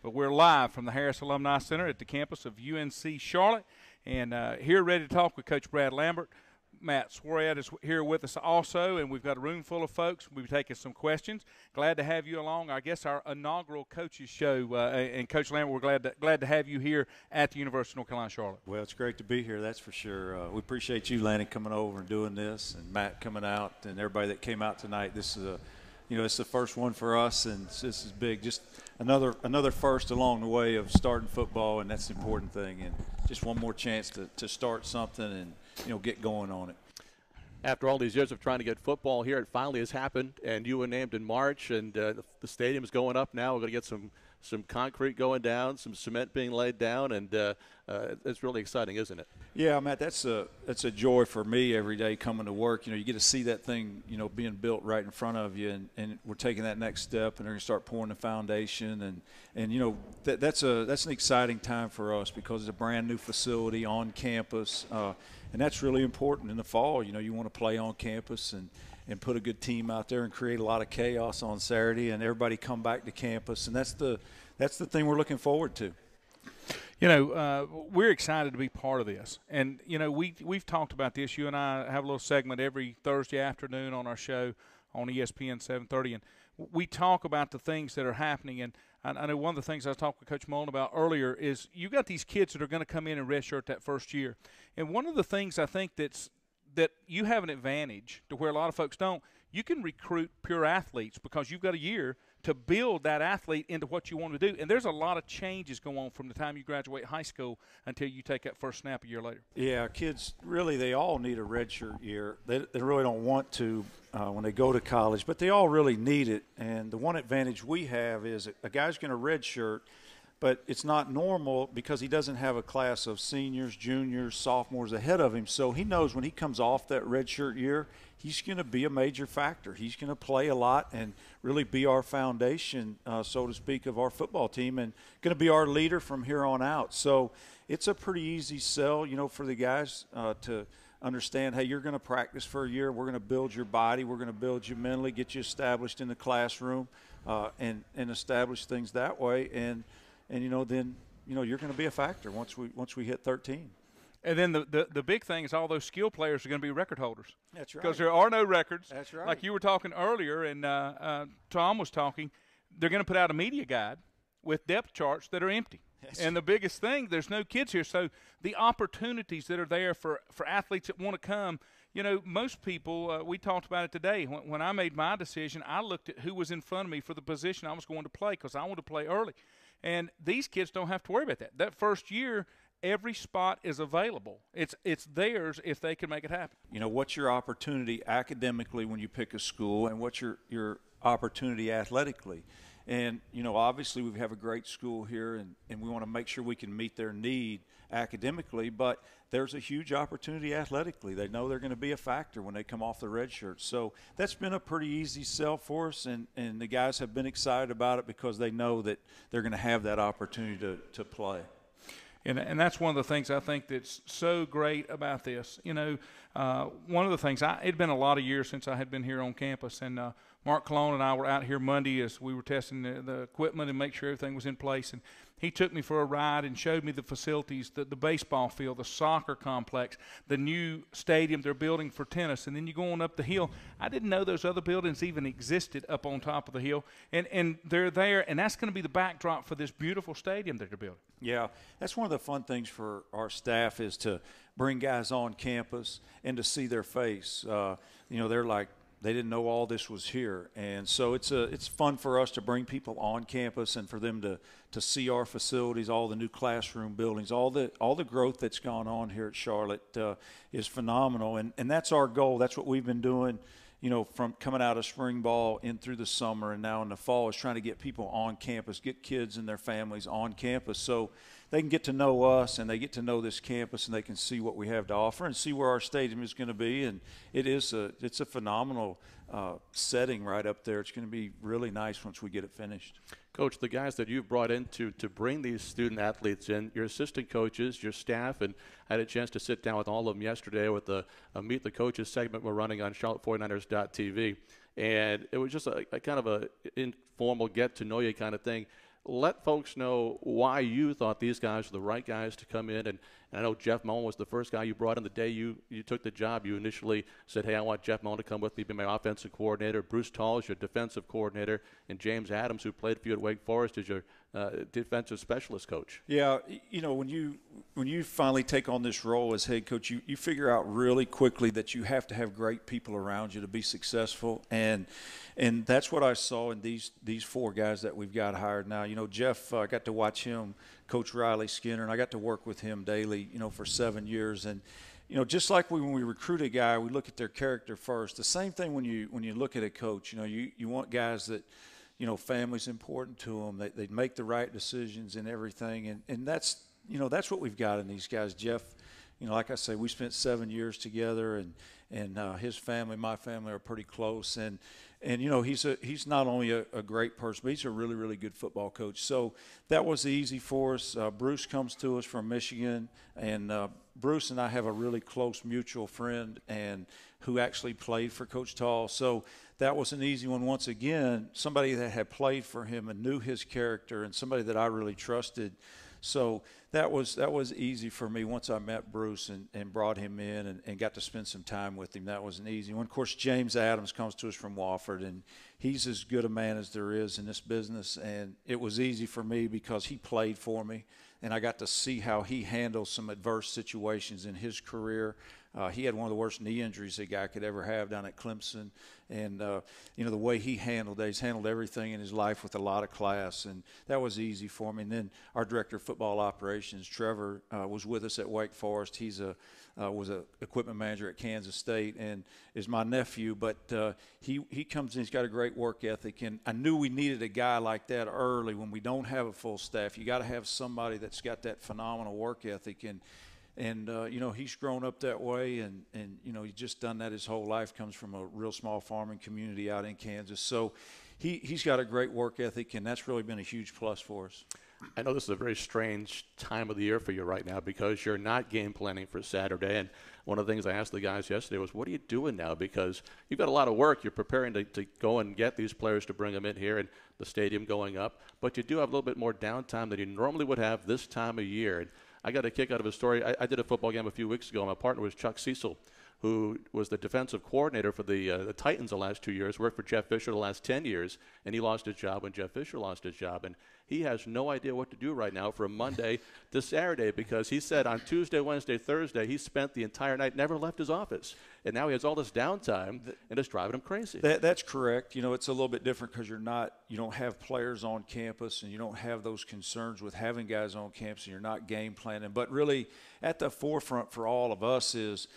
But we're live from the Harris Alumni Center at the campus of UNC Charlotte, and here ready to talk with Coach Brad Lambert. Matt Swarad is here with us also, and we've got a room full of folks. We'll be taking some questions. Glad to have you along. I guess our inaugural coaches show, and Coach Lambert, we're glad to have you here at the University of North Carolina, Charlotte. Well, it's great to be here, that's for sure. We appreciate you, Lanny, coming over and doing this, and Matt coming out, and everybody that came out tonight. This is it's the first one for us, and this is big. Just another first along the way of starting football, and that's the important thing. And just one more chance to start something and get going on it. After all these years of trying to get football here, it finally has happened, and you were named in March, and the stadium is going up now. We're going to get some concrete going down, some cement being laid down, and it's really exciting, isn't it? Yeah, Matt, that's a joy for me every day coming to work. You get to see that thing, being built right in front of you, and we're taking that next step, and they're going to start pouring the foundation, and that's an exciting time for us because it's a brand new facility on campus, and that's really important in the fall. You want to play on campus and put a good team out there and create a lot of chaos on Saturday, and everybody come back to campus, and that's the thing we're looking forward to. We're excited to be part of this, and we've talked about this. You and I have a little segment every Thursday afternoon on our show on ESPN 730, and we talk about the things that are happening. And I know one of the things I talked with Coach Mullen about earlier is you got these kids that are going to come in and redshirt that first year, and one of the things I think that you have an advantage to where a lot of folks don't. You can recruit pure athletes because you've got a year to build that athlete into what you want to do. And there's a lot of changes going on from the time you graduate high school until you take that first snap a year later. Yeah, kids, really, they all need a redshirt year. They really don't want to when they go to college, but they all really need it. And the one advantage we have is a guy's going to redshirt, but it's not normal because he doesn't have a class of seniors, juniors, sophomores ahead of him. So he knows when he comes off that redshirt year, he's going to be a major factor. He's going to play a lot and really be our foundation, so to speak, of our football team and going to be our leader from here on out. So it's a pretty easy sell, for the guys to understand, hey, you're going to practice for a year. We're going to build your body. We're going to build you mentally, get you established in the classroom and establish things that way. And then you're going to be a factor once we hit 13. And then the big thing is all those skill players are going to be record holders. That's right. Because there are no records. That's right. Like you were talking earlier, and Tom was talking, they're going to put out a media guide with depth charts that are empty. And the biggest thing, there's no kids here. So the opportunities that are there for athletes that want to come, most people, we talked about it today. When I made my decision, I looked at who was in front of me for the position I was going to play because I wanted to play early. And these kids don't have to worry about that. That first year, every spot is available. It's theirs if they can make it happen. What's your opportunity academically when you pick a school, and what's your opportunity athletically? And, obviously we have a great school here, and we want to make sure we can meet their need academically, but there's a huge opportunity athletically. They know they're going to be a factor when they come off the red shirt. So that's been a pretty easy sell for us, and the guys have been excited about it because they know that they're going to have that opportunity to play. And that's one of the things I think that's so great about this. One of the things, it'd been a lot of years since I had been here on campus, and Mark Cologne and I were out here Monday as we were testing the equipment and make sure everything was in place. And he took me for a ride and showed me the facilities, the baseball field, the soccer complex, the new stadium they're building for tennis. And then you go on up the hill. I didn't know those other buildings even existed up on top of the hill. And they're there, and that's going to be the backdrop for this beautiful stadium that they're building. Yeah, that's one of the fun things for our staff is to bring guys on campus and to see their face. They're like, they didn't know all this was here, and so it's fun for us to bring people on campus and for them to see our facilities, all the new classroom buildings, all the growth that's gone on here at Charlotte is phenomenal, and that's our goal. That's what we've been doing, from coming out of spring ball in through the summer and now in the fall, is trying to get people on campus, get kids and their families on campus so they can get to know us and they get to know this campus and they can see what we have to offer and see where our stadium is going to be. And it's a phenomenal setting right up there. It's going to be really nice once we get it finished. Coach, the guys that you've brought in to bring these student athletes in, your assistant coaches, your staff, and I had a chance to sit down with all of them yesterday with a Meet the Coaches segment we're running on Charlotte49ers.tv. And it was just a kind of a informal get-to-know-you kind of thing. let folks know why you thought these guys were the right guys to come in. And I know Jeff Mullen was the first guy you brought in the day you took the job. You initially said, hey, I want Jeff Mullen to come with me, be my offensive coordinator. Bruce Tall is your defensive coordinator. And James Adams, who played for you at Wake Forest, is your defensive specialist coach. Yeah, when you finally take on this role as head coach, you figure out really quickly that you have to have great people around you to be successful. And that's what I saw in these 4 guys that we've got hired now. Jeff, I got to watch him coach Riley Skinner, and I got to work with him daily, for 7 years. And, just like when we recruit a guy, we look at their character first. The same thing when you look at a coach. You want guys that, family's important to them. They make the right decisions and everything. And that's what we've got in these guys. Jeff, like I say, we spent 7 years together, and his family, my family are pretty close. And he's not only a great person, but he's a really, really good football coach. So that was easy for us. Bruce comes to us from Michigan, and Bruce and I have a really close mutual friend and who actually played for Coach Tall. So that was an easy one. Once again, somebody that had played for him and knew his character, and somebody that I really trusted. So that was easy for me once I met Bruce and brought him in and got to spend some time with him. That was an easy one. Of course, James Adams comes to us from Wofford, and he's as good a man as there is in this business. And it was easy for me because he played for me, and I got to see how he handles some adverse situations in his career. He had one of the worst knee injuries a guy could ever have down at Clemson. And, the way he handled that, he's handled everything in his life with a lot of class. And that was easy for me. And then our director of football operations, Trevor, was with us at Wake Forest. He's was an equipment manager at Kansas State and is my nephew. But he comes in, he's got a great work ethic. And I knew we needed a guy like that early when we don't have a full staff. You got to have somebody that's got that phenomenal work ethic. And he's grown up that way, and he's just done that his whole life. Comes from a real small farming community out in Kansas. So he's got a great work ethic, and that's really been a huge plus for us. I know this is a very strange time of the year for you right now because you're not game planning for Saturday. And one of the things I asked the guys yesterday was, what are you doing now? Because you've got a lot of work. You're preparing to go and get these players to bring them in here and the stadium going up. But you do have a little bit more downtime than you normally would have this time of year. And I got a kick out of a story. I did a football game a few weeks ago. My partner was Chuck Cecil, who was the defensive coordinator for the Titans the last 2 years, worked for Jeff Fisher the last 10 years, and he lost his job when Jeff Fisher lost his job. And he has no idea what to do right now from Monday to Saturday because he said on Tuesday, Wednesday, Thursday, he spent the entire night, never left his office. And now he has all this downtime, and it's driving him crazy. That's correct. It's a little bit different because you don't have players on campus, and you don't have those concerns with having guys on campus, and you're not game planning. But really, at the forefront for all of us is,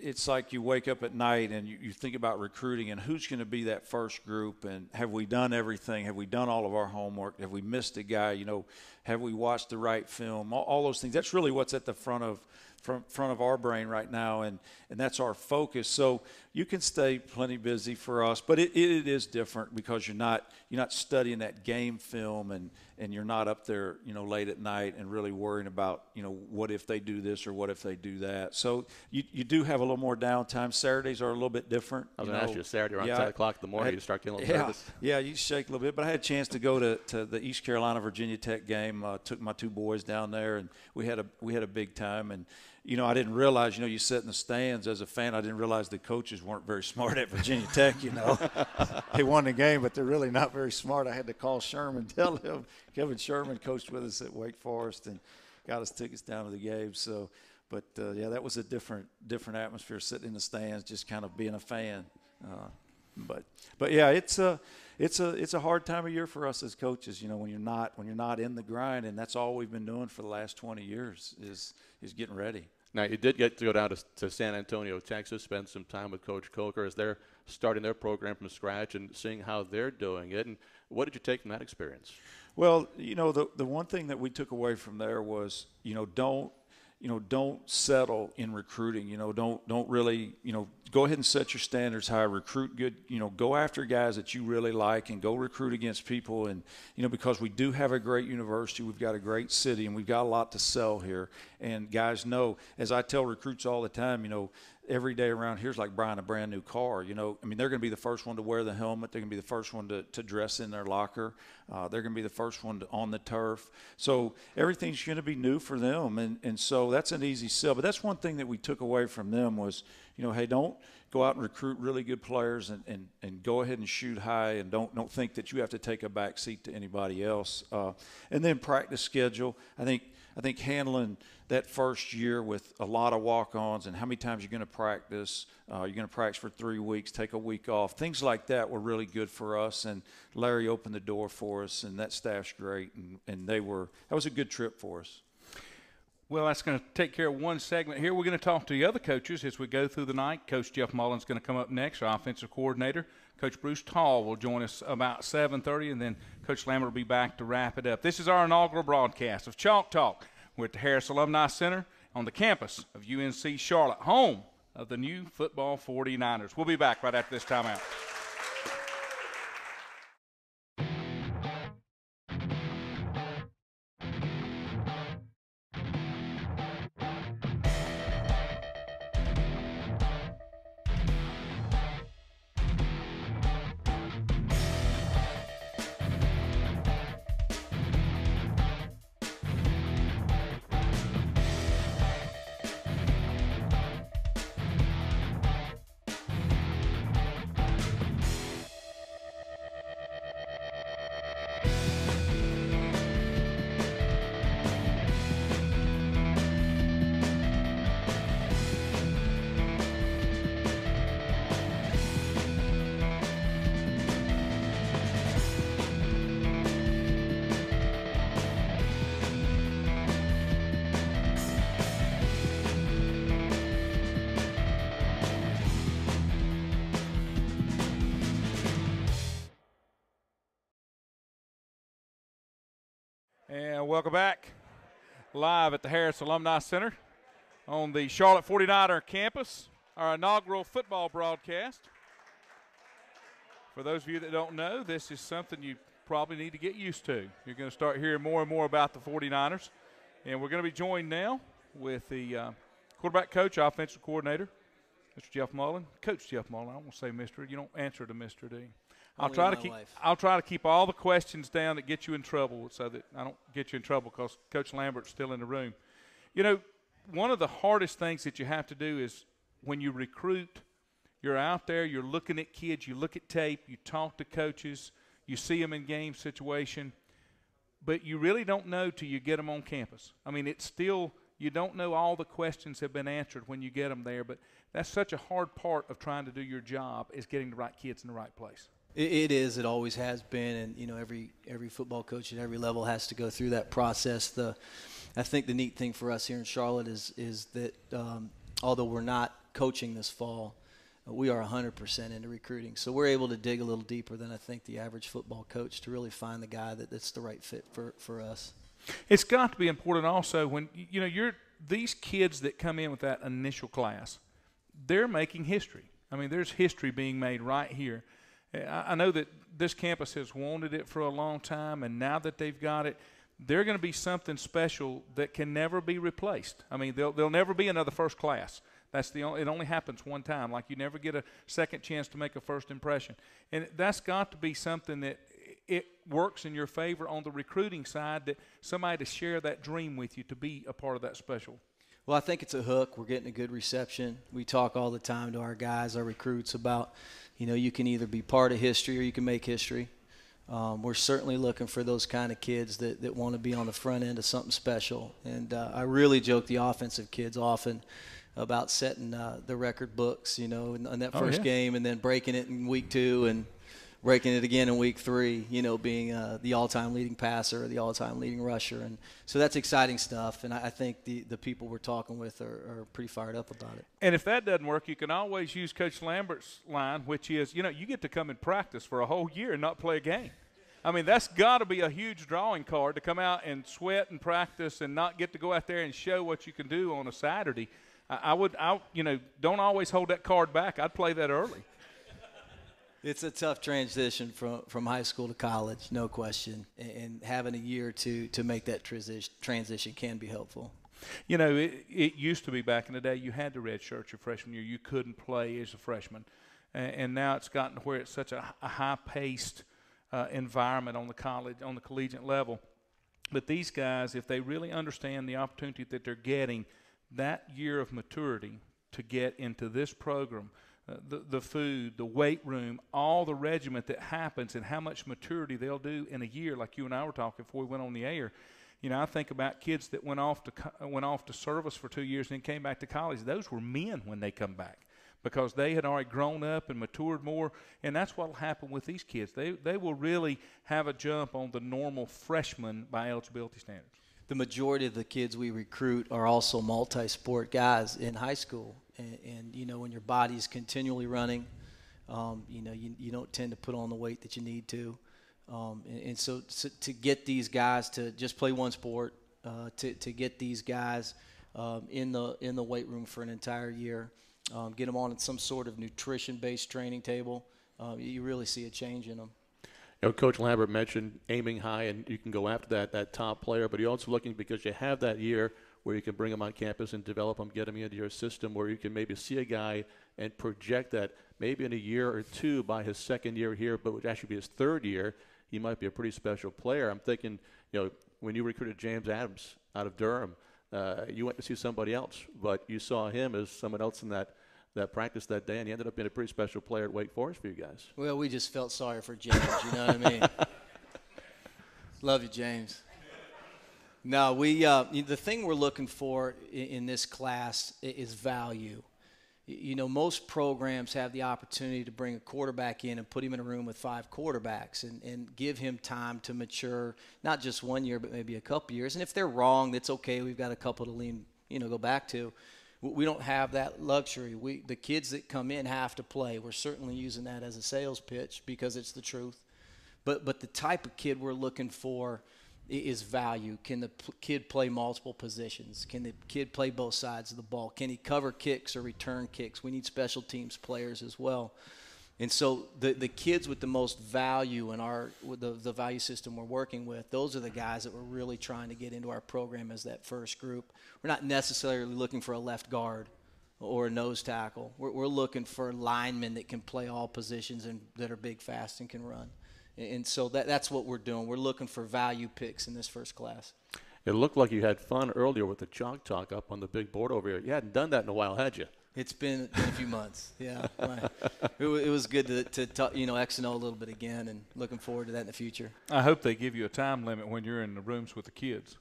it's like you wake up at night and you think about recruiting and who's going to be that first group, and have we done everything? Have we done all of our homework? Have we missed a guy? Have we watched the right film? All those things. That's really what's at the front of our brain right now, and that's our focus. So you can stay plenty busy for us, but it is different because you're not studying that game film and you're not up there late at night and really worrying about what if they do this or what if they do that. So you do have a little more downtime. Saturdays are a little bit different. I was going to ask you, Saturday around 10 o'clock in the morning, you start getting a little nervous. Yeah, you shake a little bit. But I had a chance to go to the East Carolina-Virginia Tech game. Took my 2 boys down there, and we had a big time. And I didn't realize, you sit in the stands as a fan. I didn't realize the coaches weren't very smart at Virginia Tech, They won the game, but they're really not very smart. I had to call Sherman, tell him. Kevin Sherman coached with us at Wake Forest and got us tickets down to the game. So, but, that was a different atmosphere, sitting in the stands, just kind of being a fan. But yeah, it's a hard time of year for us as coaches, when you're not in the grind, and that's all we've been doing for the last 20 years is getting ready. Now, you did get to go down to San Antonio, Texas, spend some time with Coach Coker as they're starting their program from scratch and seeing how they're doing it. And what did you take from that experience? Well, the one thing that we took away from there was, don't settle in recruiting. Don't really, go ahead and set your standards high. Recruit good. Go after guys that you really like and go recruit against people. And because we do have a great university, we've got a great city, and we've got a lot to sell here. And guys know, as I tell recruits all the time, every day around here is like buying a brand new car. You know, I mean, they're going to be the first one to wear the helmet. They're going to be the first one to dress in their locker. They're going to be the first one on the turf. So everything's going to be new for them. And so that's an easy sell. But that's one thing that we took away from them was, you know, hey, don't go out and recruit really good players and go ahead and shoot high, and don't think that you have to take a back seat to anybody else. And then practice schedule. I think handling that first year with a lot of walk-ons and how many times you're going to practice. You're going to practice for 3 weeks, take a week off. Things like that were really good for us, and Larry opened the door for us, and that staff's great, and that was a good trip for us. Well, that's going to take care of one segment here. We're going to talk to the other coaches as we go through the night. Coach Jeff Mullen's going to come up next, our offensive coordinator. Coach Bruce Tall will join us about 7:30, and then Coach Lambert will be back to wrap it up. This is our inaugural broadcast of Chalk Talk. We're at the Harris Alumni Center on the campus of UNC Charlotte, home of the new football 49ers. We'll be back right after this timeout. And welcome back live at the Harris Alumni Center on the Charlotte 49er campus, our inaugural football broadcast. For those of you that don't know, this is something you probably need to get used to. You're going to start hearing more and more about the 49ers. And we're going to be joined now with the quarterback coach, offensive coordinator, Mr. Jeff Mullen. Coach Jeff Mullen. I don't want to say Mr. You don't answer to Mr., do you? I'll try to keep all the questions down that get you in trouble, so that I don't get you in trouble because Coach Lambert's still in the room. You know, one of the hardest things that you have to do is when you recruit, you're out there, you're looking at kids, you look at tape, you talk to coaches, you see them in game situation, but you really don't know till you get them on campus. I mean, it's still, you don't know all the questions have been answered when you get them there, but that's such a hard part of trying to do your job is getting the right kids in the right place. It is. It always has been, and you know, every football coach at every level has to go through that process. I think the neat thing for us here in Charlotte is that although we're not coaching this fall, we are 100% into recruiting. So we're able to dig a little deeper than I think the average football coach to really find the guy that's the right fit for us. It's got to be important also when you know these kids that come in with that initial class, they're making history. I mean, there's history being made right here. I know that this campus has wanted it for a long time, and now that they've got it, they're going to be something special that can never be replaced. I mean, there'll never be another first class. It only happens one time. Like, you never get a second chance to make a first impression. And that's got to be something that it works in your favor on the recruiting side, that somebody to share that dream with you, to be a part of that special. Well, I think it's a hook. We're getting a good reception. We talk all the time to our guys, our recruits, about, you know, you can either be part of history or you can make history. We're certainly looking for those kind of kids that want to be on the front end of something special. And I really joke the offensive kids often about setting the record books, you know, in that first game, and then breaking it in week 2 and breaking it again in week 3, you know, being the all-time leading passer or the all-time leading rusher. And so that's exciting stuff, and I think the people we're talking with are pretty fired up about it. And if that doesn't work, you can always use Coach Lambert's line, which is, you know, you get to come and practice for a whole year and not play a game. I mean, that's got to be a huge drawing card, to come out and sweat and practice and not get to go out there and show what you can do on a Saturday. I you know, don't always hold that card back. I'd play that early. It's a tough transition from high school to college, no question. And having a year to make that transition can be helpful. You know, it used to be back in the day you had to redshirt your freshman year. You couldn't play as a freshman. And now it's gotten to where it's such a high-paced environment on the collegiate level. But these guys, if they really understand the opportunity that they're getting, that year of maturity to get into this program, the food, the weight room, all the regiment that happens and how much maturity they'll do in a year, like you and I were talking before we went on the air. You know, I think about kids that went off to service for 2 years and then came back to college. Those were men when they come back because they had already grown up and matured more, and that's what will happen with these kids. They will really have a jump on the normal freshman by eligibility standards. The majority of the kids we recruit are also multi-sport guys in high school. And you know, when your body's continually running, you know, you don't tend to put on the weight that you need to. And so to get these guys to just play one sport, to get these guys in the weight room for an entire year, get them on some sort of nutrition-based training table, you really see a change in them. You know, Coach Lambert mentioned aiming high, and you can go after that top player, but you're also looking because you have that year where you can bring them on campus and develop them, get them into your system, where you can maybe see a guy and project that maybe in a year or two by his second year here, but would actually be his third year, he might be a pretty special player. I'm thinking, you know, when you recruited James Adams out of Durham, you went to see somebody else, but you saw him as someone else in that practice that day, and he ended up being a pretty special player at Wake Forest for you guys. Well, we just felt sorry for James, you know what I mean? Love you, James. No, the thing we're looking for in this class is value. You know, most programs have the opportunity to bring a quarterback in and put him in a room with 5 quarterbacks and give him time to mature, not just 1 year, but maybe a couple years. And if they're wrong, that's okay. We've got a couple to go back to. We don't have that luxury. The kids that come in have to play. We're certainly using that as a sales pitch because it's the truth. But the type of kid we're looking for is value. Can the kid play multiple positions? Can the kid play both sides of the ball? Can he cover kicks or return kicks? We need special teams players as well. And so the kids with the most value in the value system we're working with, those are the guys that we're really trying to get into our program as that first group. We're not necessarily looking for a left guard or a nose tackle. We're looking for linemen that can play all positions and that are big, fast, and can run. And so that's what we're doing. We're looking for value picks in this first class. It looked like you had fun earlier with the chalk talk up on the big board over here. You hadn't done that in a while, had you? It's been a few months, yeah. Right. It was good to talk, you know, X and O a little bit again, and looking forward to that in the future. I hope they give you a time limit when you're in the rooms with the kids.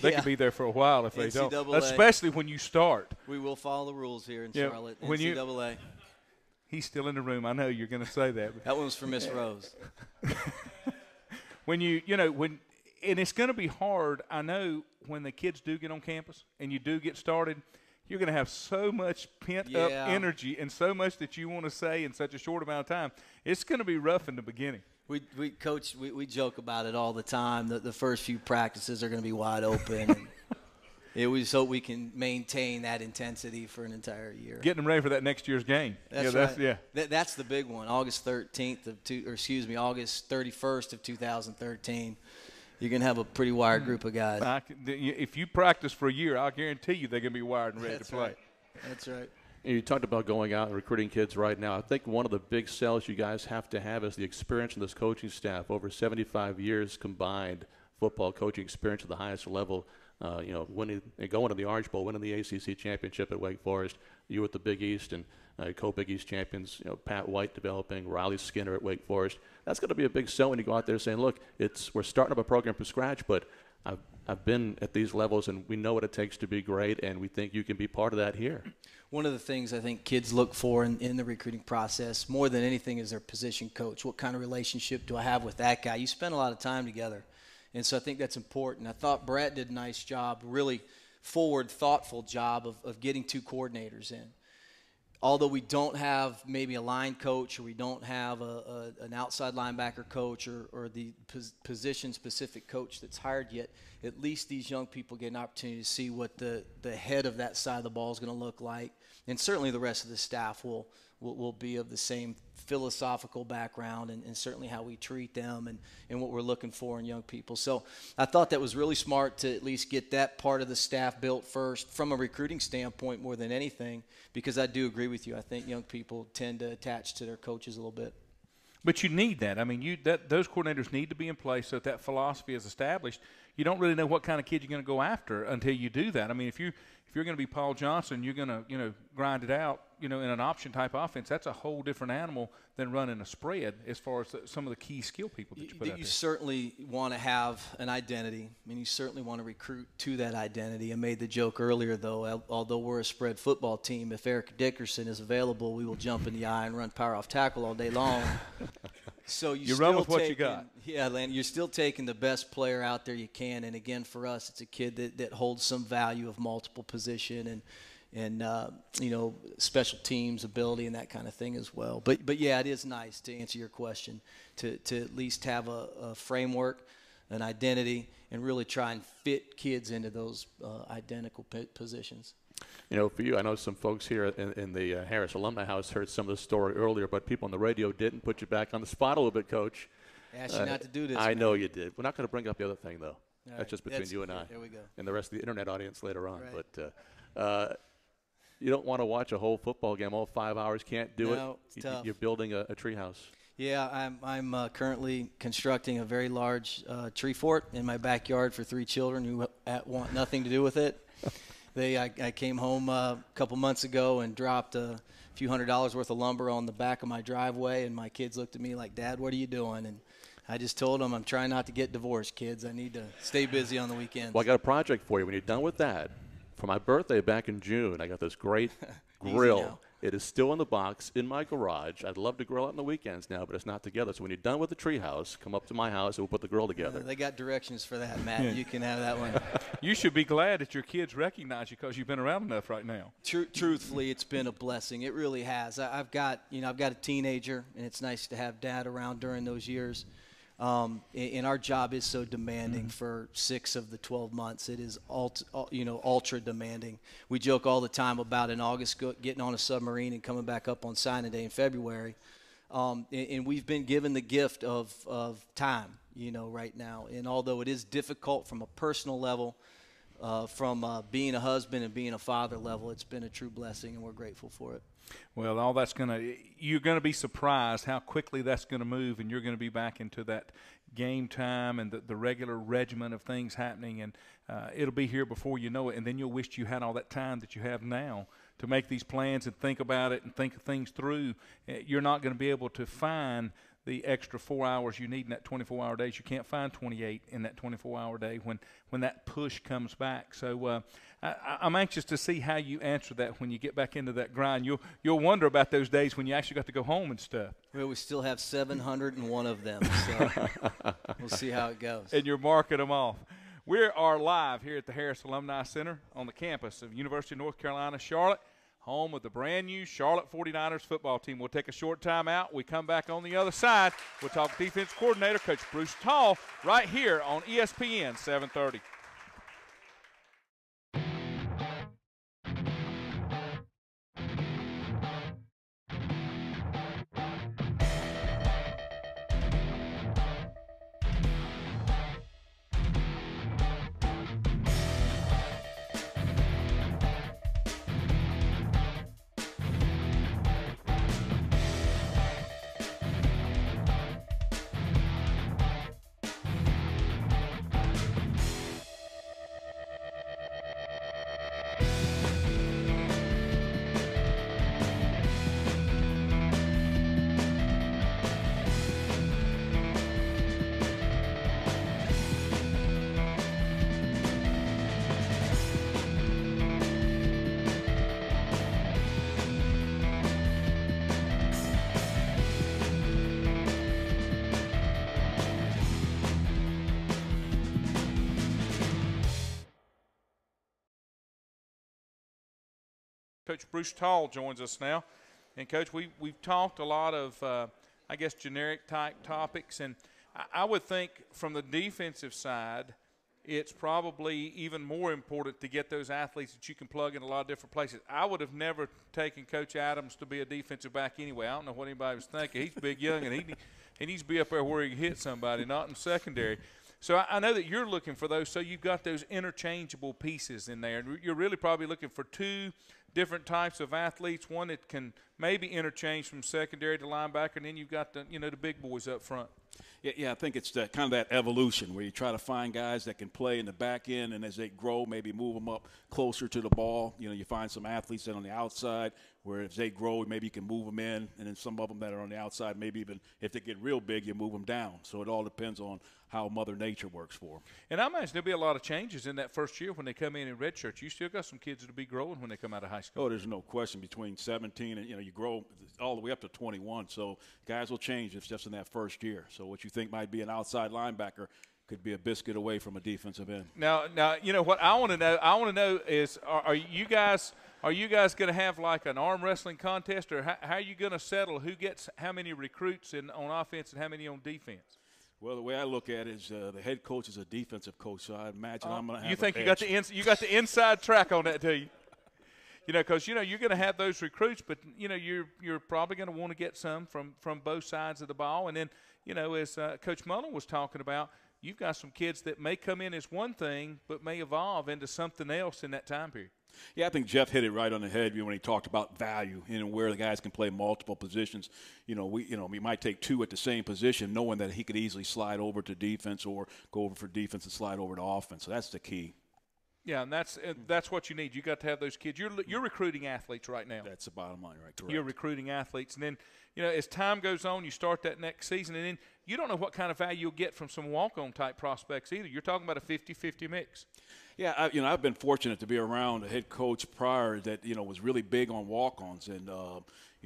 They could be there for a while if they don't, especially when you start. We will follow the rules here in Charlotte. When NCAA. He's still in the room. I know you're going to say that. That one was for Miss Rose. And it's going to be hard. I know when the kids do get on campus and you do get started, you're going to have so much pent-up energy and so much that you want to say in such a short amount of time. It's going to be rough in the beginning. Coach, we joke about it all the time. The first few practices are going to be wide open. And we just hope we can maintain that intensity for an entire year. Getting them ready for that next year's game. That's right. That's the big one. August 31st of 2013. You're going to have a pretty wired group of guys. If you practice for a year, I'll guarantee you they're going to be wired and ready to play. Right. That's right. You talked about going out and recruiting kids right now. I think one of the big sells you guys have to have is the experience of this coaching staff. Over 75 years combined football coaching experience at the highest level. Going to the Orange Bowl, winning the ACC championship at Wake Forest. You at the Big East and co-Big East champions. Pat White developing, Riley Skinner at Wake Forest. That's going to be a big sell when you go out there saying, "Look, we're starting up a program from scratch, but I've been at these levels and we know what it takes to be great, and we think you can be part of that here." One of the things I think kids look for in the recruiting process more than anything is their position coach. What kind of relationship do I have with that guy? You spend a lot of time together. And so I think that's important. I thought Brett did a nice job, really forward, thoughtful job of getting 2 coordinators in. Although we don't have maybe a line coach or we don't have an outside linebacker coach or the position-specific coach that's hired yet, at least these young people get an opportunity to see what the head of that side of the ball is going to look like. And certainly the rest of the staff will be of the same philosophical background and certainly how we treat them and what we're looking for in young people. So I thought that was really smart to at least get that part of the staff built first from a recruiting standpoint more than anything, because I do agree with you. I think young people tend to attach to their coaches a little bit. But you need that. I mean, those coordinators need to be in place so that philosophy is established. You don't really know what kind of kid you're going to go after until you do that. I mean, if you're going to be Paul Johnson, you're going to grind it out, in an option type offense. That's a whole different animal than running a spread as far as some of the key skill people that you put out there. You certainly want to have an identity. I mean, you certainly want to recruit to that identity. I made the joke earlier, though, although we're a spread football team, if Eric Dickerson is available, we will jump in the eye and run power off tackle all day long. So you run with what you got. Yeah, Landon, you're still taking the best player out there you can. And, again, for us, it's a kid that holds some value of multiple position and special teams ability and that kind of thing as well. But yeah, it is nice, to answer your question, to at least have a framework, an identity, and really try and fit kids into those identical positions. For you, I know some folks here in the Harris Alumni House heard some of the story earlier, but people on the radio didn't. Put you back on the spot a little bit, Coach. I asked you not to do this. I know you did. We're not going to bring up the other thing, though. That's just between you and I. There we go. And the rest of the internet audience later on. Right. But you don't want to watch a whole football game all 5 hours. Can't do it. No, it's tough. You're building a treehouse. Yeah, I'm currently constructing a very large tree fort in my backyard for 3 children who want nothing to do with it. I came home a couple months ago and dropped a few $100s worth of lumber on the back of my driveway, and my kids looked at me like, "Dad, what are you doing?" And I just told them, I'm trying not to get divorced, kids. I need to stay busy on the weekends. Well, I got a project for you. When you're done with that, for my birthday back in June, I got this great grill. It is still in the box in my garage. I'd love to grill it on the weekends now, but it's not together. So when you're done with the treehouse, come up to my house and we'll put the grill together. They got directions for that, Matt. You can have that one. You should be glad that your kids recognize you because you've been around enough right now. Truthfully, it's been a blessing. It really has. I've got a teenager, and it's nice to have Dad around during those years. And our job is so demanding for 6 of the 12 months. It is ultra demanding. We joke all the time about in August getting on a submarine and coming back up on signing day in February. And we've been given the gift of time, right now. And although it is difficult from a personal level, from being a husband and being a father level, it's been a true blessing, and we're grateful for it. Well, you're going to be surprised how quickly that's going to move, and you're going to be back into that game time and the regular regimen of things happening, and it'll be here before you know it, and then you'll wish you had all that time that you have now to make these plans and think about it and think of things through. You're not going to be able to find the extra 4 hours you need in that 24-hour days. You can't find 28 in that 24-hour day when that push comes back. So I'm anxious to see how you answer that when you get back into that grind. You'll wonder about those days when you actually got to go home and stuff. Well, we still have 701 of them, so we'll see how it goes. And you're marking them off. We are live here at the Harris Alumni Center on the campus of University of North Carolina, Charlotte, home of the brand-new Charlotte 49ers football team. We'll take a short time out. We come back on the other side. We'll talk defense coordinator, Coach Bruce Tall, right here on ESPN 730. Coach Bruce Tall joins us now. And, Coach, we've talked a lot of, generic type topics. And I would think from the defensive side, it's probably even more important to get those athletes that you can plug in a lot of different places. I would have never taken Coach Adams to be a defensive back anyway. I don't know what anybody was thinking. He's big, young, and he needs to be up there where he can hit somebody, not in secondary. So I know that you're looking for those, so you've got those interchangeable pieces in there. And you're really probably looking for two different types of athletes, one that can maybe interchange from secondary to linebacker, and then you've got the big boys up front. Yeah, I think it's that kind of that evolution where you try to find guys that can play in the back end, and as they grow, maybe move them up closer to the ball. You find some athletes that are on the outside where as they grow, maybe you can move them in, and then some of them that are on the outside, maybe even if they get real big, you move them down. So it all depends on how Mother Nature works for them. And I imagine there'll be a lot of changes in that first year when they come in redshirt. You still got some kids that'll be growing when they come out of high school. Oh, there's no question. Between 17 and, you grow all the way up to 21. So guys will change. It's just in that first year. So what you think might be an outside linebacker could be a biscuit away from a defensive end. Now, what I want to know. I want to know is, are you guys going to have like an arm wrestling contest, or how are you going to settle who gets how many recruits on offense and how many on defense? Well, the way I look at it is the head coach is a defensive coach, so I imagine I'm going to have. You think you got the inside track on that, do you? Because you're going to have those recruits, but you're probably going to want to get some from both sides of the ball, and then as Coach Mullen was talking about, you've got some kids that may come in as one thing but may evolve into something else in that time period. Yeah, I think Jeff hit it right on the head when he talked about value, where the guys can play multiple positions. We might take two at the same position, knowing that he could easily slide over to defense or go over for defense and slide over to offense. So that's the key. Yeah, and that's what you need. You got to have those kids. You're recruiting athletes right now. That's the bottom line, right? Correct. You're recruiting athletes, and then as time goes on, you start that next season, and then you don't know what kind of value you'll get from some walk-on type prospects either. You're talking about a 50-50 mix. Yeah, I've been fortunate to be around a head coach prior that was really big on walk-ons, and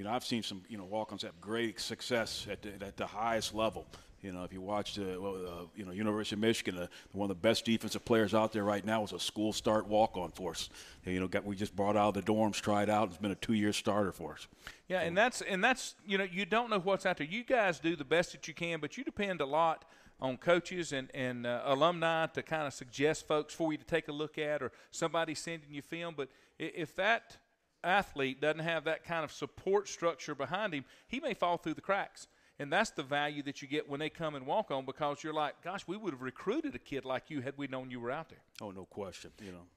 I've seen some walk-ons have great success at the highest level. If you watch University of Michigan, one of the best defensive players out there right now is a school start walk-on for us. We just brought out of the dorms, tried out. It's been a 2-year starter for us. Yeah, and that's you don't know what's out there. You guys do the best that you can, but you depend a lot on coaches and alumni to kind of suggest folks for you to take a look at, or somebody sending you film. But if that athlete doesn't have that kind of support structure behind him, he may fall through the cracks. And that's the value that you get when they come and walk on, because you're like, gosh, we would have recruited a kid like you had we known you were out there. Oh, no question.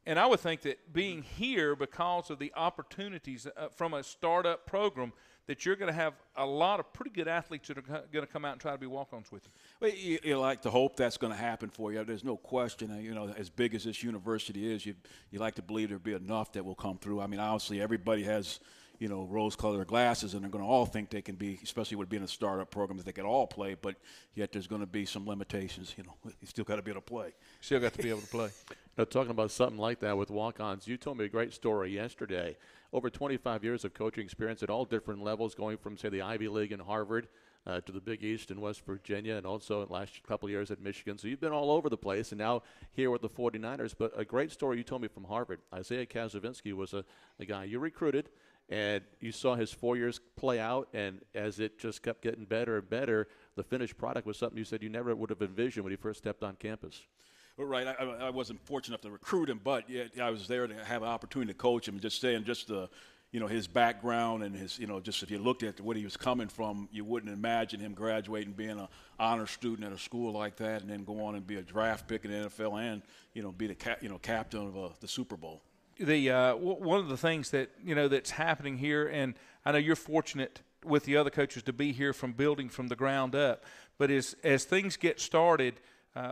And I would think that being here, because of the opportunities from a startup program, that you're going to have a lot of pretty good athletes that are going to come out and try to be walk-ons with you. Well, you like to hope that's going to happen for you. There's no question. As big as this university is, you like to believe there'll be enough that will come through. I mean, obviously, everybody has rose-colored glasses, and they're going to all think they can be, especially with being a startup program, that they can all play, but yet there's going to be some limitations. You still got to be able to play. Still got to be able to play. Now, talking about something like that with walk-ons, you told me a great story yesterday. Over 25 years of coaching experience at all different levels, going from, say, the Ivy League in Harvard to the Big East in West Virginia, and also the last couple of years at Michigan. So you've been all over the place, and now here with the 49ers. But a great story you told me from Harvard. Isaiah Kazavinsky was a guy you recruited, and you saw his 4 years play out, and as it just kept getting better and better, the finished product was something you said you never would have envisioned when he first stepped on campus. Well, right. I wasn't fortunate enough to recruit him, but I was there to have an opportunity to coach him, and just saying his background and his, just if you looked at what he was coming from, you wouldn't imagine him graduating, being an honor student at a school like that, and then go on and be a draft pick in the NFL and, be the captain of the Super Bowl. One of the things that that's happening here, and I know you're fortunate with the other coaches to be here from building from the ground up, but as things get started,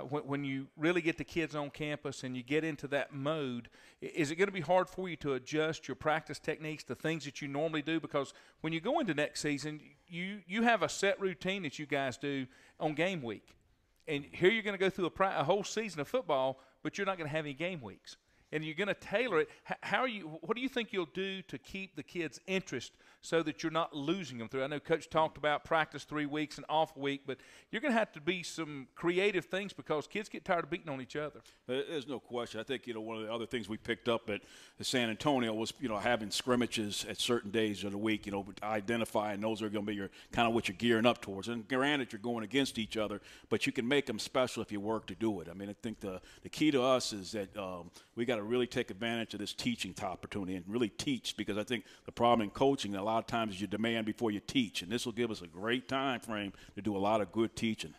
when you really get the kids on campus and you get into that mode, is it going to be hard for you to adjust your practice techniques to things that you normally do? Because when you go into next season, you have a set routine that you guys do on game week, and here you're going to go through a whole season of football, but you're not going to have any game weeks. and you're going to tailor it. What do you think you'll do to keep the kids' interest so that you're not losing them through? I know Coach talked about practice 3 weeks and off week, but you're going to have to be some creative things because kids get tired of beating on each other. There's no question. I think, one of the other things we picked up at San Antonio was, having scrimmages at certain days of the week, identifying those are going to be kind of what you're gearing up towards. And granted, you're going against each other, but you can make them special if you work to do it. I mean, I think the key to us is that we got to really take advantage of this teaching opportunity and really teach, because I think the problem in coaching a lot of times is you demand before you teach, and this will give us a great time frame to do a lot of good teaching.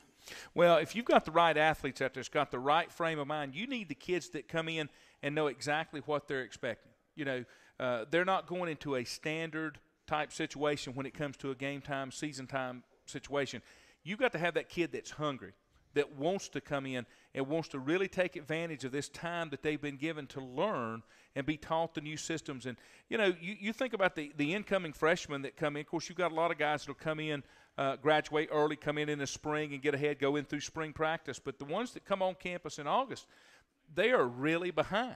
Well, if you've got the right athletes out there, it's got the right frame of mind, you need the kids that come in and know exactly what they're expecting. They're not going into a standard type situation when it comes to a game time, season time situation. You've got to have that kid that's hungry, that wants to come in and wants to really take advantage of this time that they've been given to learn and be taught the new systems. And, you think about the incoming freshmen that come in. Of course, you've got a lot of guys that will come in, graduate early, come in the spring and get ahead, go in through spring practice. But the ones that come on campus in August, they are really behind.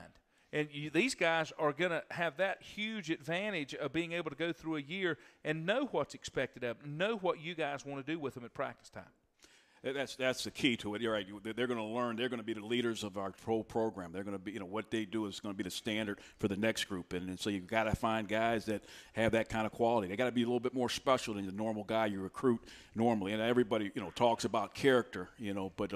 And these guys are going to have that huge advantage of being able to go through a year and know what's expected of them, know what you guys want to do with them at practice time. That's the key to it. You're right. They're going to learn. They're going to be the leaders of our pro program. They're going to be, what they do is going to be the standard for the next group. And so you've got to find guys that have that kind of quality. They got to be a little bit more special than the normal guy you recruit normally. And everybody, talks about character, but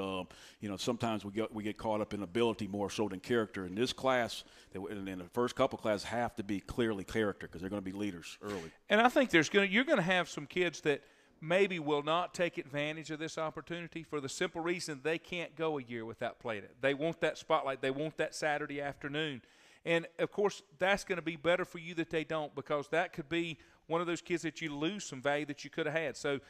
sometimes we get caught up in ability more so than character. In this class, in the first couple classes, have to be clearly character, because they're going to be leaders early. And I think you're going to have some kids that maybe will not take advantage of this opportunity for the simple reason they can't go a year without playing it. They want that spotlight. They want that Saturday afternoon. And, of course, that's going to be better for you that they don't, because that could be one of those kids that you lose some value that you could have had. So,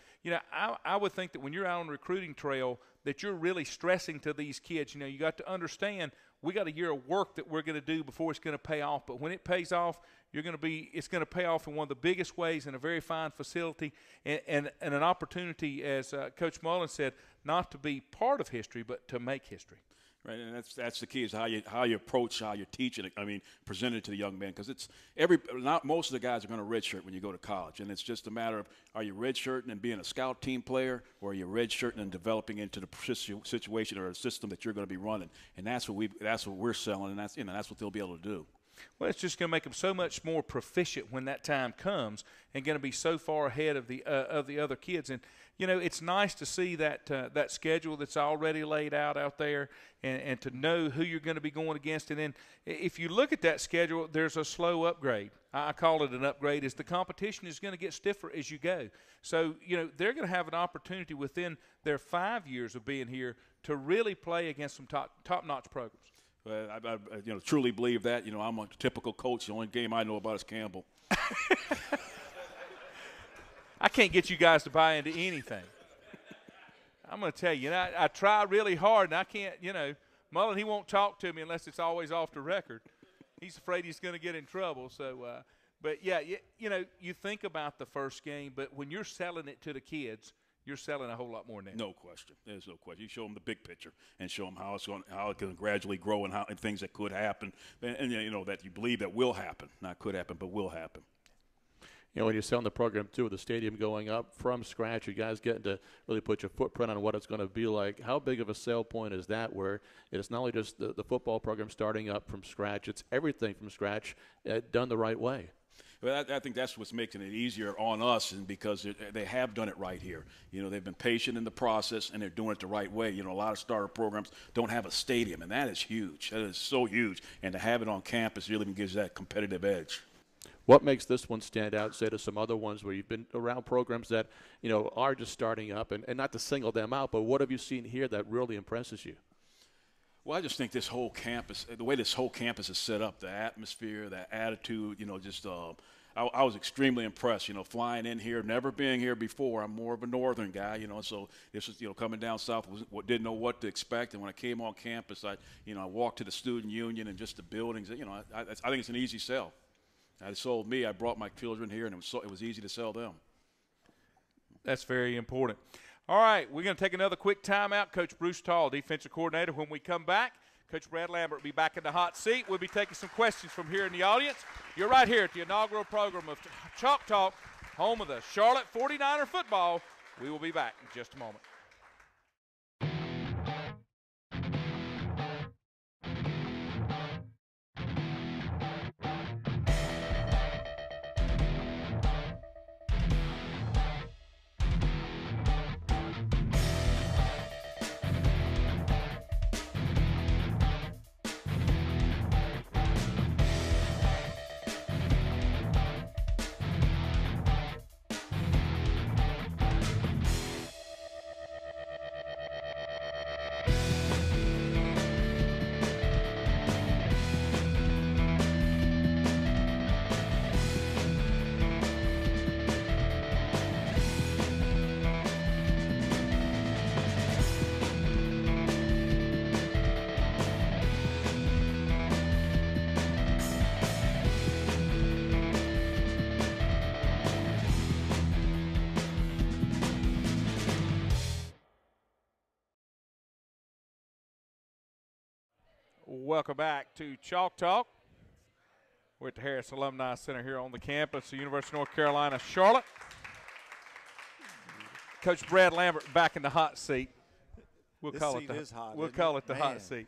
I would think that when you're out on the recruiting trail that you're really stressing to these kids. You got to understand we got a year of work that we're going to do before it's going to pay off. But when it pays off, it's going to pay off in one of the biggest ways in a very fine facility and an opportunity, as Coach Mullen said, not to be part of history but to make history. Right, and that's the key, is how you approach, how you're teaching it. I mean, present it to the young man, because not most of the guys are going to redshirt when you go to college, and it's just a matter of, are you redshirting and being a scout team player, or are you redshirting and developing into the situation or a system that you're going to be running? And that's what we're selling, and that's what they'll be able to do. Well, it's just going to make them so much more proficient when that time comes, and going to be so far ahead of the other kids. And it's nice to see that schedule that's already laid out there, and to know who you're going to be going against. And then if you look at that schedule, there's a slow upgrade. I call it an upgrade, as the competition is going to get stiffer as you go. So they're going to have an opportunity within their 5 years of being here to really play against some top-notch programs. I truly believe that. I'm a typical coach. The only game I know about is Campbell. I can't get you guys to buy into anything. I'm going to tell you, I try really hard, and I can't, Mullen, he won't talk to me unless it's always off the record. He's afraid he's going to get in trouble. So, but, yeah, you think about the first game, but when you're selling it to the kids, you're selling a whole lot more than that. No question. There's no question. You show them the big picture and show them how it can gradually grow, and things that could happen, and that you believe that will happen. Not could happen, but will happen. When you're selling the program, too, with the stadium going up from scratch, you guys getting to really put your footprint on what it's going to be like. How big of a sale point is that, where it's not only just the football program starting up from scratch, it's everything from scratch done the right way? Well, I think that's what's making it easier on us, and because they have done it right here. They've been patient in the process, and they're doing it the right way. A lot of starter programs don't have a stadium, and that is huge. That is so huge. And to have it on campus really gives that competitive edge. What makes this one stand out, say, to some other ones where you've been around programs that, are just starting up, and not to single them out, but what have you seen here that really impresses you? Well, I just think this whole campus, the way this whole campus is set up, the atmosphere, the attitude, I was extremely impressed, flying in here, never being here before. I'm more of a northern guy, so this was, coming down south, didn't know what to expect. And when I came on campus, I walked to the student union and just the buildings. I think it's an easy sell. It sold me. I brought my children here, and it was easy to sell them. That's very important. All right, we're going to take another quick timeout. Coach Bruce Tall, defensive coordinator. When we come back, Coach Brad Lambert will be back in the hot seat. We'll be taking some questions from here in the audience. You're right here at the inaugural program of Chalk Talk, home of the Charlotte 49er football. We will be back in just a moment. Welcome back to Chalk Talk. We're at the Harris Alumni Center here on the campus of the University of North Carolina, Charlotte. Coach Brad Lambert back in the hot seat. We'll call it the hot seat.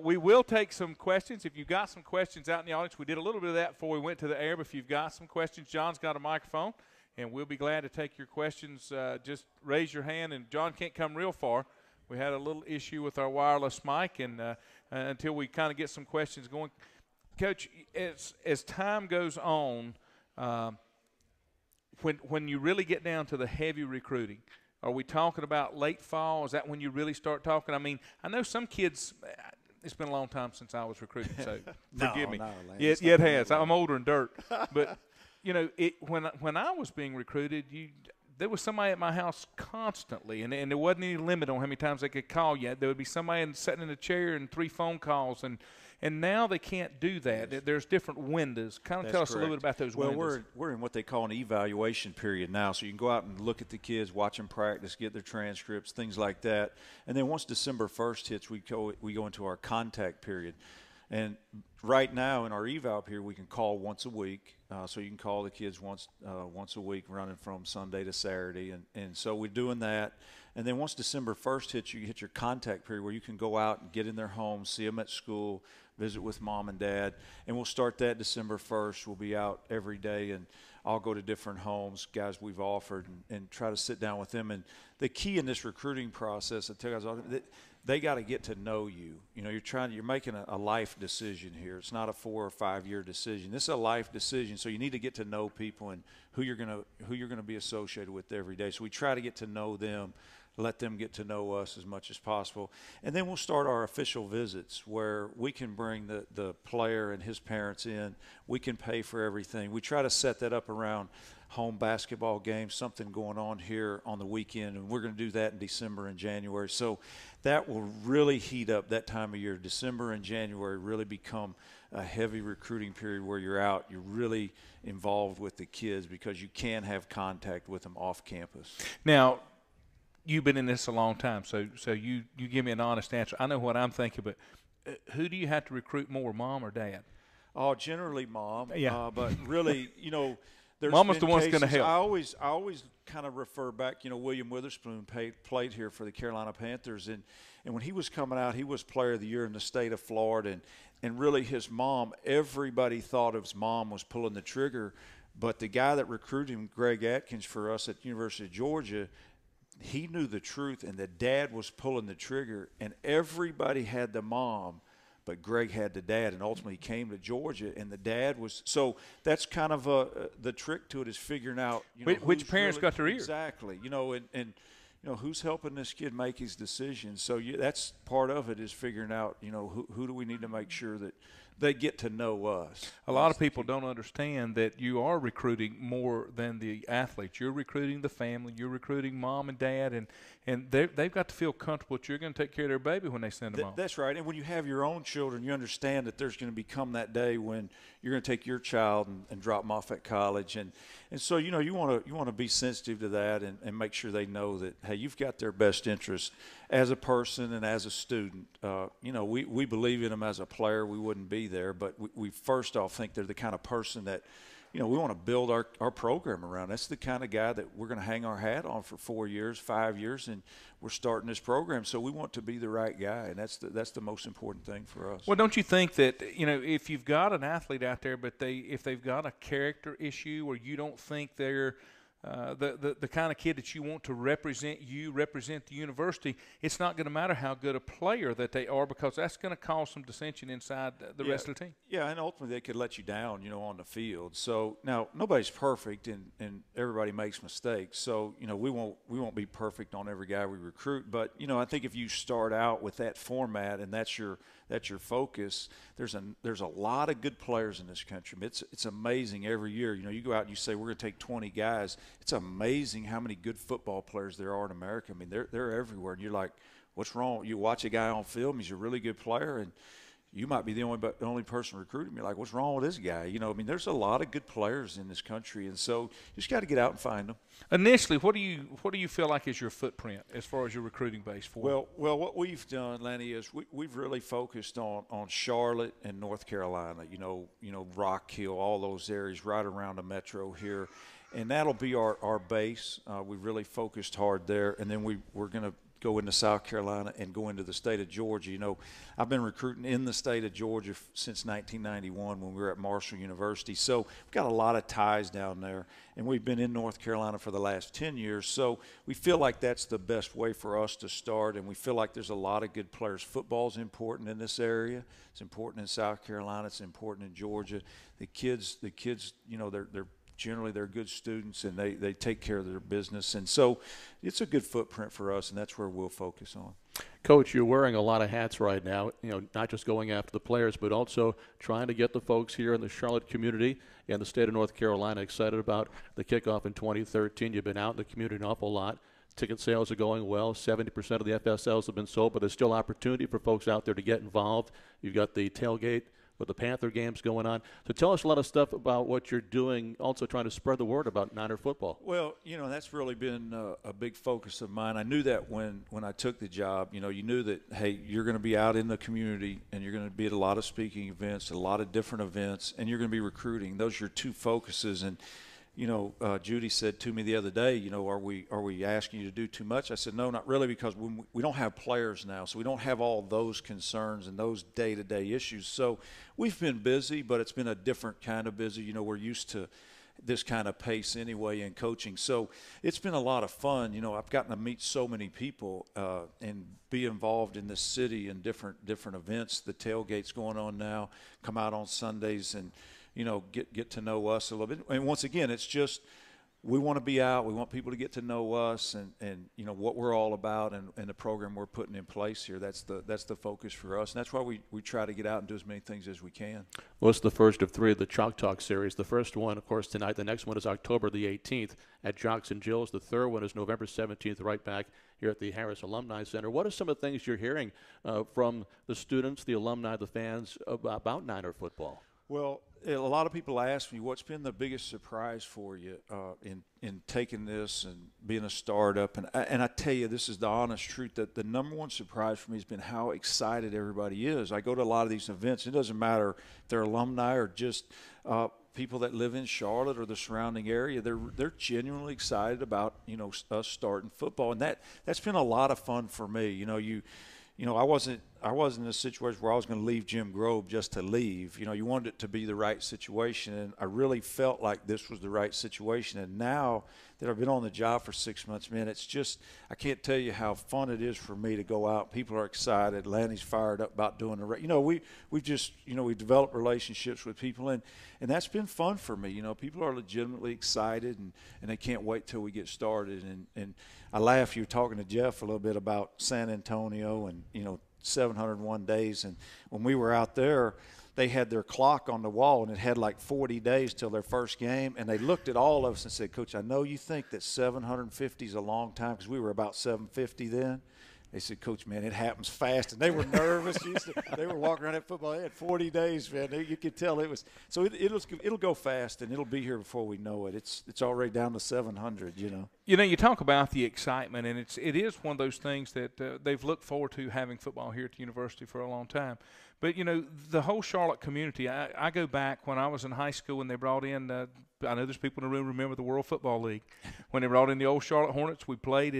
We will take some questions. If you've got some questions out in the audience, we did a little bit of that before we went to the air, but if you've got some questions, John's got a microphone, and we'll be glad to take your questions. Just raise your hand, and John can't come real far. We had a little issue with our wireless mic, and until we kind of get some questions going. Coach, as time goes on, when you really get down to the heavy recruiting, are we talking about late fall? Is that when you really start talking? I mean, I know some kids – it's been a long time since I was recruiting, so forgive me. It has. I'm older than dirt. But, you know, when I was being recruited, there was somebody at my house constantly, and there wasn't any limit on how many times they could call you. There would be somebody sitting in a chair and 3 phone calls, and now they can't do that. Yes. There's different windows. Kind of tell us a little bit about those windows. Well, we're in what they call an evaluation period now, so you can go out and look at the kids, watch them practice, get their transcripts, things like that. And then once December 1st hits, we go into our contact period. And right now in our eval period, we can call once a week. So you can call the kids once a week, running from Sunday to Saturday. And so we're doing that. And then once December 1st hits, you hit your contact period where you can go out and get in their homes, see them at school, visit with mom and dad. And we'll start that December 1st. We'll be out every day, and I'll go to different homes, guys we've offered, and try to sit down with them. And the key in this recruiting process, I tell you guys, they got to get to know you. You know, you're making a life decision here. It's not a 4 or 5 year decision. This is a life decision. So you need to get to know people and who you're gonna be associated with every day. So we try to get to know them, let them get to know us as much as possible. And then we'll start our official visits where we can bring the player and his parents in. We can pay for everything. We try to set that up around home basketball games, something going on here on the weekend, and we're going to do that in December and January. So that will really heat up that time of year. December and January really become a heavy recruiting period where you're out. You're really involved with the kids because you can have contact with them off campus. Now, you've been in this a long time, so you give me an honest answer. I know what I'm thinking, but who do you have to recruit more, mom or dad? Oh, generally mom. Yeah. But really, you know, there's Mama's been the one's going to help. I always kind of refer back. You know, William Witherspoon played here for the Carolina Panthers, and when he was coming out, he was Player of the Year in the state of Florida, and really his mom. Everybody thought his mom was pulling the trigger, but the guy that recruited him, Greg Atkins, for us at the University of Georgia, he knew the truth, and the dad was pulling the trigger, and everybody had the mom. But Greg had the dad, and ultimately he came to Georgia, and the dad was – so that's kind of the trick to it is figuring out – which parents got their ear. Exactly. You know, and you know, who's helping this kid make his decisions. So that's part of it is figuring out, you know, who do we need to make sure that they get to know us. A lot of people don't understand that you are recruiting more than the athletes. You're recruiting the family. You're recruiting mom and dad, and they've got to feel comfortable that you're going to take care of their baby when they send them off. That's right. And when you have your own children, you understand that there's going to become that day when you're going to take your child and drop them off at college. And so, you know, you want to be sensitive to that and make sure they know that, hey, you've got their best interest as a person and as a student. We believe in them as a player. We wouldn't be there, but we first off think they're the kind of person that, we want to build our program around. That's the kind of guy that we're going to hang our hat on for 4 years, 5 years, and we're starting this program. So we want to be the right guy, and that's the most important thing for us. Well, don't you think that, if you've got an athlete out there, but if they've got a character issue, or you don't think they're the kind of kid that you want to represent the university, it's not going to matter how good a player that they are, because that's going to cause some dissension inside the rest of the team. Yeah, and ultimately they could let you down, on the field. So now nobody's perfect, and everybody makes mistakes. So we won't be perfect on every guy we recruit. But I think if you start out with that format and that's your focus, there's a lot of good players in this country. It's amazing every year. You go out and you say we're going to take 20 guys. It's amazing how many good football players there are in America. I mean, they're everywhere. And you're like, what's wrong? You watch a guy on film, he's a really good player, and you might be the only person recruiting. You're like, what's wrong with this guy? There's a lot of good players in this country, and so you just got to get out and find them. Initially, what do you feel like is your footprint as far as your recruiting base for? Well, what we've done, Lanny, is we've really focused on Charlotte and North Carolina. Rock Hill, all those areas right around the metro here, and that'll be our base. We really focused hard there, and then we're going to go into South Carolina and go into the state of Georgia. I've been recruiting in the state of Georgia since 1991 when we were at Marshall University. So we've got a lot of ties down there, and we've been in North Carolina for the last 10 years. So we feel like that's the best way for us to start, and we feel like there's a lot of good players. Football's important in this area. It's important in South Carolina. It's important in Georgia. The kids, they're good students, and they take care of their business. And so it's a good footprint for us, and that's where we'll focus on. Coach, you're wearing a lot of hats right now, not just going after the players, but also trying to get the folks here in the Charlotte community and the state of North Carolina excited about the kickoff in 2013. You've been out in the community an awful lot. Ticket sales are going well. 70% of the FSLs have been sold, but there's still opportunity for folks out there to get involved. You've got the tailgate with the Panther games going on. So tell us a lot of stuff about what you're doing, also trying to spread the word about Niner football. Well, that's really been a big focus of mine. I knew that when I took the job, you knew that, hey, you're going to be out in the community and you're going to be at a lot of speaking events, a lot of different events, and you're going to be recruiting. Those are your two focuses. And Judy said to me the other day, are we asking you to do too much? I said, no, not really, because we don't have players now, so we don't have all those concerns and those day-to-day issues. So we've been busy, but it's been a different kind of busy. We're used to this kind of pace anyway in coaching. So it's been a lot of fun. I've gotten to meet so many people and be involved in this city in different events. The tailgate's going on now. Come out on Sundays and get to know us a little bit. And once again, it's just we want to be out. We want people to get to know us and what we're all about and the program we're putting in place here. That's the focus for us. And that's why we try to get out and do as many things as we can. Well, it's the first of three of the Chalk Talk series. The first one, of course, tonight. The next one is October the 18th at Jocks and Jills. The third one is November 17th, right back here at the Harris Alumni Center. What are some of the things you're hearing from the students, the alumni, the fans about Niner football? Well, a lot of people ask me, what's been the biggest surprise for you in taking this and being a startup? And I tell you, this is the honest truth, that the number one surprise for me has been how excited everybody is. I go to a lot of these events. It doesn't matter if they're alumni or just people that live in Charlotte or the surrounding area. They're genuinely excited about us starting football, and that's been a lot of fun for me. I wasn't in a situation where I was going to leave Jim Grove just to leave. You wanted it to be the right situation, and I really felt like this was the right situation. And now that I've been on the job for 6 months, man, it's just, I can't tell you how fun it is for me to go out. People are excited. Lanny's fired up about doing we've developed relationships with people, and that's been fun for me. People are legitimately excited, and they can't wait till we get started. And I laugh, you were talking to Jeff a little bit about San Antonio and 701 days, and when we were out there, they had their clock on the wall, and it had like 40 days till their first game, and they looked at all of us and said, Coach, I know you think that 750 is a long time, because we were about 750 then. They said, Coach, man, it happens fast. And they were nervous. They were walking around that football. They had 40 days, man. You could tell it was. So it'll go fast, and it'll be here before we know it. It's already down to 700, you know. You know, you talk about the excitement, and it is one of those things that they've looked forward to having football here at the university for a long time. But, you know, the whole Charlotte community, I go back when I was in high school and they brought in I know there's people in the room remember the World Football League. When they brought in the old Charlotte Hornets, we played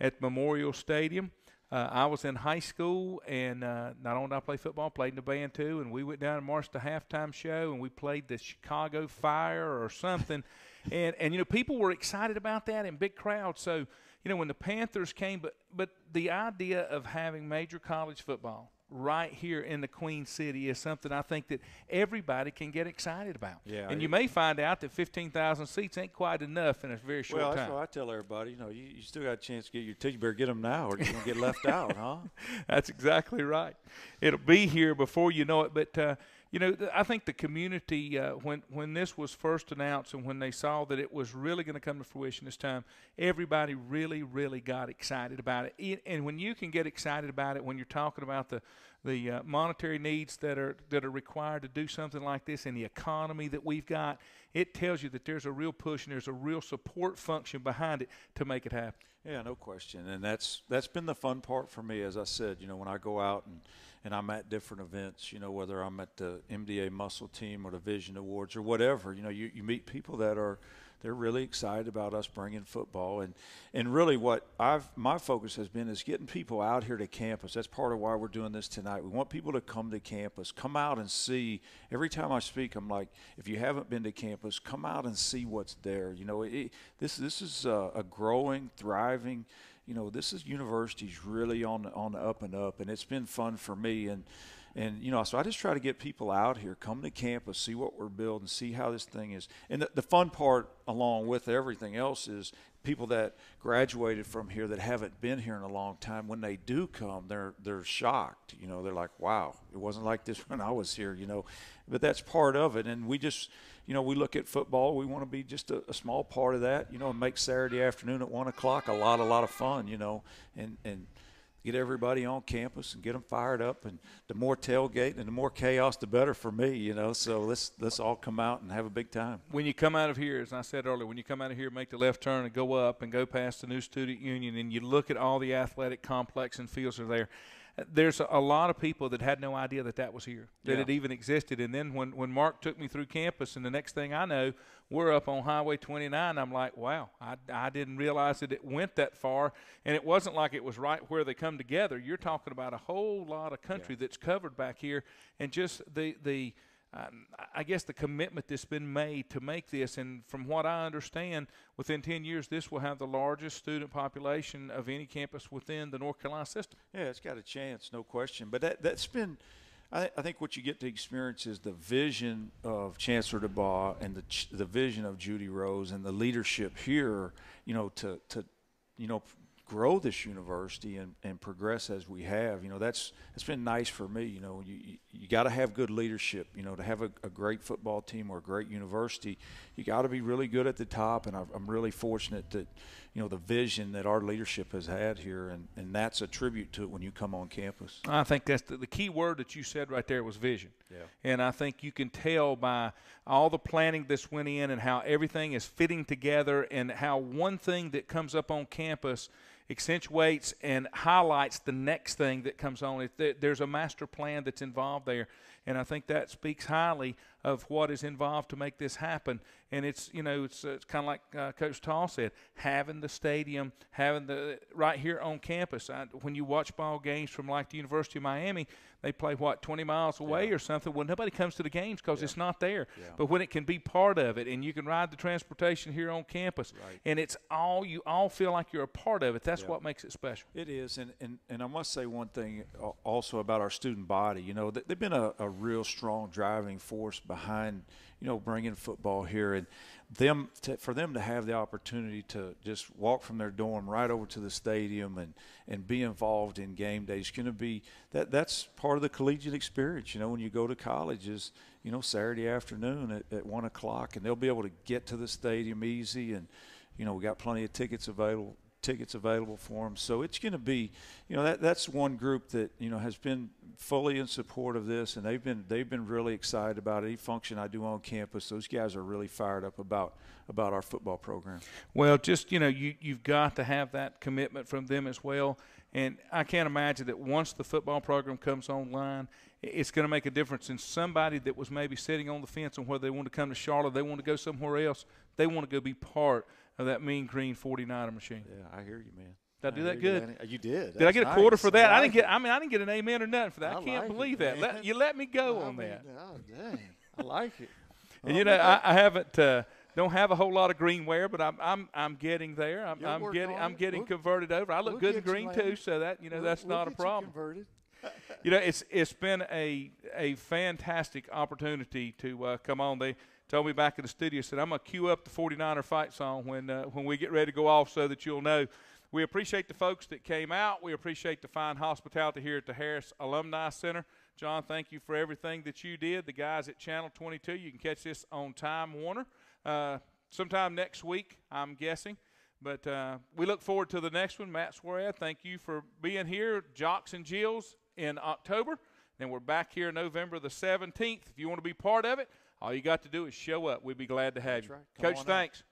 at Memorial Stadium. I was in high school, and not only did I play football, played in the band too, and we went down and marched the halftime show, and we played the Chicago Fire or something. and you know, people were excited about that in big crowds. So, you know, when the Panthers came, but the idea of having major college football right here in the Queen City is something I think that everybody can get excited about. Yeah, and you may find out that 15,000 seats ain't quite enough in a very short time. Well, that's what I tell everybody. You know, you still got a chance to get your ticket. You better get them now or you're going to get left out, huh? That's exactly right. It'll be here before you know it. But, you know, I think the community, when this was first announced and when they saw that it was really going to come to fruition this time, everybody really, really got excited about it. And when you can get excited about it, when you're talking about the monetary needs that are required to do something like this and the economy that we've got, it tells you that there's a real push and there's a real support function behind it to make it happen. Yeah, no question. And that's been the fun part for me, as I said, you know, when I go out and I'm at different events, you know, whether I'm at the MDA Muscle Team or the Vision Awards or whatever, you know, you meet people that they're really excited about us bringing football. And really what my focus has been is getting people out here to campus. That's part of why we're doing this tonight. We want people to come to campus, come out and see. Every time I speak, I'm like, if you haven't been to campus, come out and see what's there. You know, this is a growing, thriving, you know, this is university's really on the up and up, and it's been fun for me. And you know, so I just try to get people out here, come to campus, see what we're building, see how this thing is. And the fun part, along with everything else, is people that graduated from here that haven't been here in a long time, when they do come, they're shocked. You know, they're like, wow, it wasn't like this when I was here, you know. But that's part of it. And we just, you know, we look at football. We want to be just a small part of that, you know, and make Saturday afternoon at 1 o'clock a lot of fun, you know, and get everybody on campus and get them fired up. And the more tailgate and the more chaos, the better for me, you know. So let's all come out and have a big time. When you come out of here, as I said earlier, when you come out of here, make the left turn and go up and go past the new Student Union, and you look at all the athletic complex and fields that are there, there's a lot of people that had no idea that was here, that it even existed. And then when Mark took me through campus, and the next thing I know, we're up on Highway 29, I'm like, wow, I didn't realize that it went that far. And it wasn't like it was right where they come together. You're talking about a whole lot of country that's covered back here, and just I guess the commitment that's been made to make this. And from what I understand, within 10 years, this will have the largest student population of any campus within the North Carolina system. Yeah, it's got a chance, no question. But that's been, I think what you get to experience is the vision of Chancellor DeBaugh and the vision of Judy Rose and the leadership here, you know, to you know, grow this university and progress as we have. You know, it's been nice for me. You know, you got to have good leadership. You know, to have a great football team or a great university, you got to be really good at the top. And I'm really fortunate that, you know, the vision that our leadership has had here, and that's a tribute to it when you come on campus. I think that's the key word that you said right there was vision. Yeah. And I think you can tell by all the planning that's went in and how everything is fitting together, and how one thing that comes up on campus accentuates and highlights the next thing that comes on. There's a master plan that's involved there, and I think that speaks highly of what is involved to make this happen. And it's, you know, it's kind of like Coach Tall said, having the stadium, having the right here on campus. When you watch ball games from like the University of Miami, they play, 20 miles away or something. Well, nobody comes to the games because it's not there. Yeah. But when it can be part of it, and you can ride the transportation here on campus, and it's all, you all feel like you're a part of it, that's what makes it special. It is. And I must say one thing also about our student body. You know, they've been a real strong driving force behind, you know, bringing football here, and for them to have the opportunity to just walk from their dorm right over to the stadium and be involved in game days, going to be that's part of the collegiate experience. You know, when you go to college, is, you know, Saturday afternoon at 1 o'clock, and they'll be able to get to the stadium easy, and, you know, we got plenty of tickets available tickets available for them. So it's going to be, that's one group that has been fully in support of this, and they've been really excited about it. Any function I do on campus, those guys are really fired up about our football program. Well, just you've got to have that commitment from them as well. And I can't imagine that once the football program comes online, it's going to make a difference in somebody that was maybe sitting on the fence on whether they want to come to Charlotte, they want to go somewhere else, they want to go be part of that mean green 49er machine. Yeah, I hear you, man. Did I do that good? You did. Did I get a quarter for that? I didn't get an amen or nothing for that. I can't believe that. You let me go on that. Oh, dang. I like it. And I haven't don't have a whole lot of green wear, but I'm getting there. I'm getting converted over. I look good in green too, so that that's not a problem. It's been a fantastic opportunity to come on. They told me back in the studio, said I'm gonna cue up the 49er fight song when we get ready to go off, so that you'll know. We appreciate the folks that came out. We appreciate the fine hospitality here at the Harris Alumni Center. John, thank you for everything that you did. The guys at Channel 22, you can catch this on Time Warner sometime next week, I'm guessing. But we look forward to the next one. Matt Swarad, thank you for being here. Jocks and Jills in October. Then we're back here November the 17th. If you want to be part of it, all you got to do is show up. We'd be glad to have you. Right. Coach, thanks.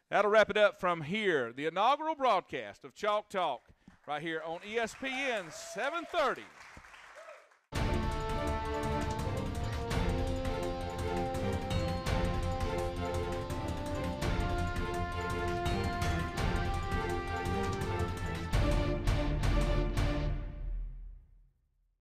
That'll wrap it up from here. The inaugural broadcast of Chalk Talk right here on ESPN 730.